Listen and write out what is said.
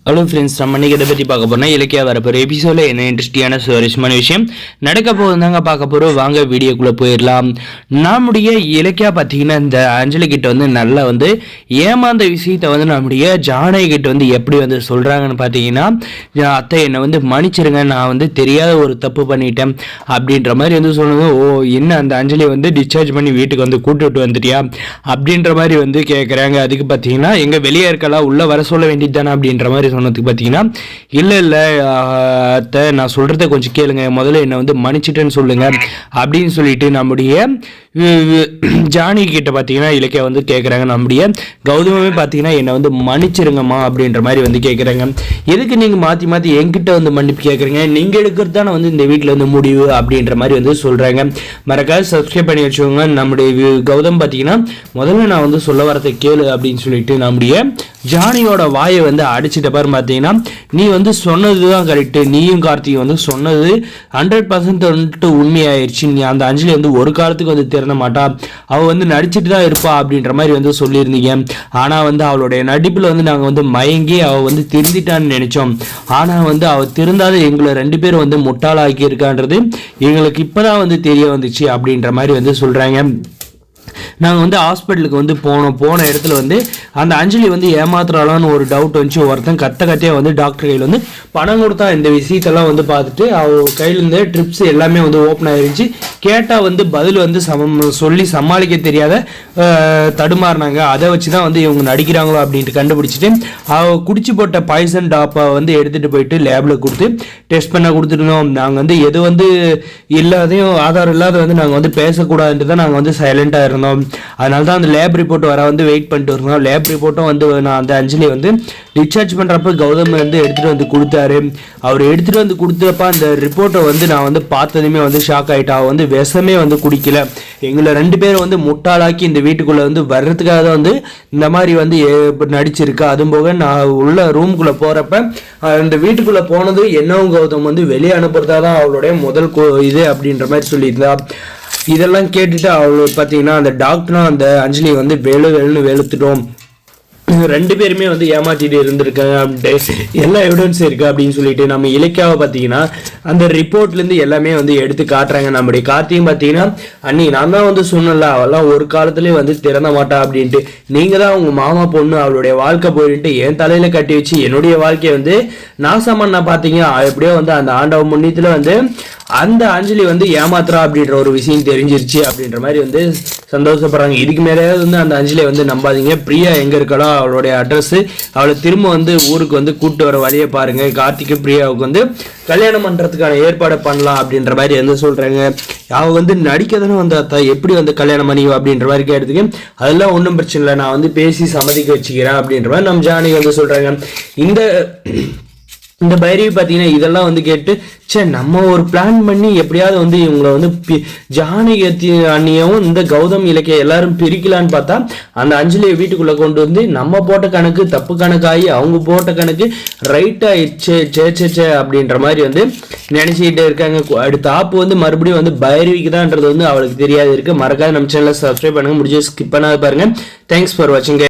Hello friends, நம்ம இன்னைக்கு இதை பற்றி பார்க்க போனால் இலக்கியா வரப்போகிற எபிசோடில் என்ன இன்ட்ரெஸ்டிங்கான சுவாரஸ்யமான விஷயம் நடக்க போகுதுதாங்க பார்க்க போகிறோம். வாங்க வீடியோக்குள்ளே போயிடலாம். நம்முடைய இலக்கியா பார்த்தீங்கன்னா இந்த அஞ்சலி கிட்ட வந்து நல்லா வந்து ஏமாந்த விஷயத்தை வந்து நம்முடைய ஜானகி கிட்ட வந்து எப்படி வந்து சொல்கிறாங்கன்னு பார்த்தீங்கன்னா, அத்தை என்னை வந்து மன்னிச்சிருங்க, நான் வந்து தெரியாத ஒரு தப்பு பண்ணிட்டேன் அப்படின்ற மாதிரி வந்து சொன்னது. ஓ, என்ன அந்த அஞ்சலி வந்து டிஸ்சார்ஜ் பண்ணி வீட்டுக்கு வந்து கூட்டுட்டு வந்துட்டியா அப்படின்ற மாதிரி வந்து கேட்குறாங்க. அதுக்கு பார்த்தீங்கன்னா எங்கள் வெளியே இருக்கலாம் உள்ளே வர சொல்ல வேண்டியது தானே அப்படின்ற மாதிரி சொன்னதுக்கு பார்த்தீங்கன்னா, இல்லை அத்தை நான் சொல்கிறத கொஞ்சம் கேளுங்க, முதல்ல என்னை வந்து மன்னிச்சிட்டேன்னு சொல்லுங்க அப்படின்னு சொல்லிட்டு நம்முடைய ஜானகி கிட்ட பார்த்தீங்கன்னா இலக்கியா வந்து கேட்குறாங்க. நம்முடைய கௌதமே பார்த்தீங்கன்னா என்னை வந்து மன்னிச்சிருங்கம்மா அப்படின்ற மாதிரி வந்து கேட்குறாங்க. எதுக்கு நீங்கள் மாற்றி மாற்றி என்கிட்ட வந்து மன்னிப்பு கேட்குறீங்க, நீங்கள் எடுக்கிறது தானே வந்து இந்த வீட்டில் வந்து முடிவு அப்படின்ற மாதிரி வந்து சொல்கிறாங்க. மறக்காது சப்ஸ்கிரைப் பண்ணி வச்சுக்கோங்க. நம்முடைய கௌதம் பார்த்தீங்கன்னா முதல்ல நான் வந்து சொல்ல வரதை கேளு அப்படின்னு சொல்லிட்டு நம்முடைய ஜானியோட வாயை வந்து அடிச்சிட்ட பாரு. பார்த்தீங்கன்னா நீ வந்து சொன்னது தான் கரெக்டு, நீயும் கார்த்திகை வந்து சொன்னது 100% உண்மையாயிருச்சு. நீ அந்த அஞ்சலி வந்து ஒரு காலத்துக்கு வந்து திறந்த மாட்டா, அவள் வந்து நடிச்சுட்டு தான் இருப்பா அப்படின்ற மாதிரி வந்து சொல்லியிருந்தீங்க. ஆனால் வந்து அவளுடைய நடிப்பில் வந்து நாங்கள் வந்து மயங்கி அவள் வந்து திருந்திட்டான்னு நினைச்சோம். ஆனால் வந்து அவள் திருந்தாத எங்களை 2 பேரும் வந்து முட்டாளாக்கி இருக்கான்றது எங்களுக்கு இப்போதான் வந்து தெரிய வந்துச்சு அப்படின்ற மாதிரி வந்து சொல்கிறாங்க. நாங்கள் வந்து ஹாஸ்பிட்டலுக்கு வந்து போன இடத்துல வந்து அந்த அஞ்சலி வந்து ஏமாத்துறாளான்னு ஒரு டவுட் வந்துச்சு. ஒருத்தன் கத்தையாக வந்து டாக்டர் கையில் வந்து பணம் கொடுத்தா இந்த விஷயத்தெல்லாம் வந்து பார்த்துட்டு அவள் கையில் இருந்த ட்ரிப்ஸ் எல்லாமே வந்து ஓப்பன் ஆகிருந்துச்சு. கேட்டால் வந்து பதில் வந்து சொல்லி சமாளிக்க தெரியாத தடுமாறினாங்க. அதை வச்சு தான் வந்து இவங்க நடிக்கிறாங்களோ அப்படின்ட்டு கண்டுபிடிச்சிட்டு அவள் குடிச்சு போட்ட பாய்சன் டாப்பை வந்து எடுத்துகிட்டு போயிட்டு லேபில் கொடுத்து டெஸ்ட் பண்ண கொடுத்துருந்தோம். நாங்கள் வந்து எது வந்து இல்லாதையும் ஆதாரம் இல்லாத வந்து நாங்கள் வந்து பேசக்கூடாதுன்ட்டு தான் நாங்கள் வந்து சைலண்டாக இருந்தோம். அதனால தான் அந்த லேப் ரிப்போர்ட் வர வந்து வெயிட் பண்ணிட்டு இருந்தோம். லேப் ரிப்போர்ட்டும் வந்து நான் அந்த அஞ்சலி வந்து டிஸ்சார்ஜ் பண்ணுறப்ப கௌதம் வந்து எடுத்துகிட்டு வந்து கொடுத்தாரு. அவர் எடுத்துகிட்டு வந்து கொடுத்தப்ப அந்த ரிப்போர்ட்டை வந்து நான் வந்து பார்த்ததுமே வந்து ஷாக் ஆகிட்டா. அவள் வந்து விஷமே வந்து குடிக்கல, எங்களை 2 பேரும் வந்து முட்டாளாக்கி இந்த வீட்டுக்குள்ளே வந்து வர்றதுக்காக தான் வந்து இந்த மாதிரி வந்து நடிச்சிருக்கா. அதுவும் போக நான் உள்ள ரூம்குள்ளே போகிறப்ப அந்த வீட்டுக்குள்ளே போனது என்னவும் கௌதம் வந்து வெளியே அனுப்புறதா தான் அவளுடைய முதல் இது அப்படின்ற மாதிரி சொல்லியிருந்தா. இதெல்லாம் கேட்டுட்டு அவள் பார்த்தீங்கன்னா அந்த டாக்டரும் அந்த அஞ்சலி வந்து வெளுத்துட்டோம், 2 பேருமே வந்து ஏமாற்றிட்டு இருந்திருக்காங்க அப்படின்ட்டு எல்லா எவிடன்ஸ் இருக்குது அப்படின்னு சொல்லிட்டு நம்ம இலக்கியாவை பார்த்தீங்கன்னா அந்த ரிப்போர்ட்லேருந்து எல்லாமே வந்து எடுத்து காட்டுறாங்க. நம்முடைய கார்த்தியும் பார்த்தீங்கன்னா, அண்ணி நான் தான் வந்து சொன்னல அவெல்லாம் ஒரு காலத்துலேயே வந்து திறந்த மாட்டா அப்படின்ட்டு, நீங்கள் தான் உங்கள் மாமா பொண்ணு அவளுடைய வாழ்க்கை போயிட்டு என் தலையில் கட்டி வச்சு என்னுடைய வாழ்க்கையை வந்து நாசமண்ணா பார்த்தீங்க. எப்படியோ வந்து அந்த ஆண்டவ முன்னியத்தில் வந்து அந்த அஞ்சலி வந்து ஏமாத்துறா அப்படின்ற ஒரு விஷயம் தெரிஞ்சிருச்சு அப்படின்ற மாதிரி வந்து சந்தோஷப்படுறாங்க. இதுக்கு மேலேயாவது வந்து அந்த அஞ்சலியை வந்து நம்பாதீங்க. பிரியா எங்கே இருக்காளோ அவளுடைய அட்ரஸ், அவளை திரும்ப வந்து ஊருக்கு வந்து கூப்பிட்டு வர வழியை பாருங்க. கார்த்திக்கு பிரியாவுக்கு வந்து கல்யாணம் பண்ணுறதுக்கான ஏற்பாடு பண்ணலாம் அப்படின்ற மாதிரி வந்து சொல்கிறாங்க. அவள் வந்து நடிக்க தானே வந்து அத்தா எப்படி வந்து கல்யாணம் பண்ணி அப்படின்ற மாதிரி கேட்டதுக்கு அதெல்லாம் ஒன்றும் பிரச்சனை இல்லை, நான் வந்து பேசி சம்மதிக்க வச்சுக்கிறேன் அப்படின்ற மாதிரி நம்ம ஜானகி வந்து சொல்கிறாங்க. இந்த பைரவி பார்த்தீங்கன்னா இதெல்லாம் வந்து கேட்டு நம்ம ஒரு பிளான் பண்ணி எப்படியாவது வந்து இவங்களை வந்து ஜானகி அண்ணியவும் இந்த கௌதம் இலக்கிய எல்லாரும் பிரிக்கலான்னு பார்த்தா அந்த அஞ்சலியை வீட்டுக்குள்ளே கொண்டு வந்து நம்ம போட்ட கணக்கு தப்பு கணக்காகி அவங்க போட்ட கணக்கு ரைட் ஆயிடுச்சு சே அப்படின்ற மாதிரி வந்து நினைச்சிக்கிட்டே இருக்காங்க. அடுத்த ஆப்பு வந்து மறுபடியும் வந்து பைரவிக்கு தான்ன்றது வந்து அவளுக்கு தெரியாது இருக்கு. மறக்காத நம்ம சேனலை சப்ஸ்கிரைப் பண்ணுங்க, முடிஞ்சு ஸ்கிப் பண்ணாத பாருங்க. தேங்க்ஸ் ஃபார் வாட்சிங்.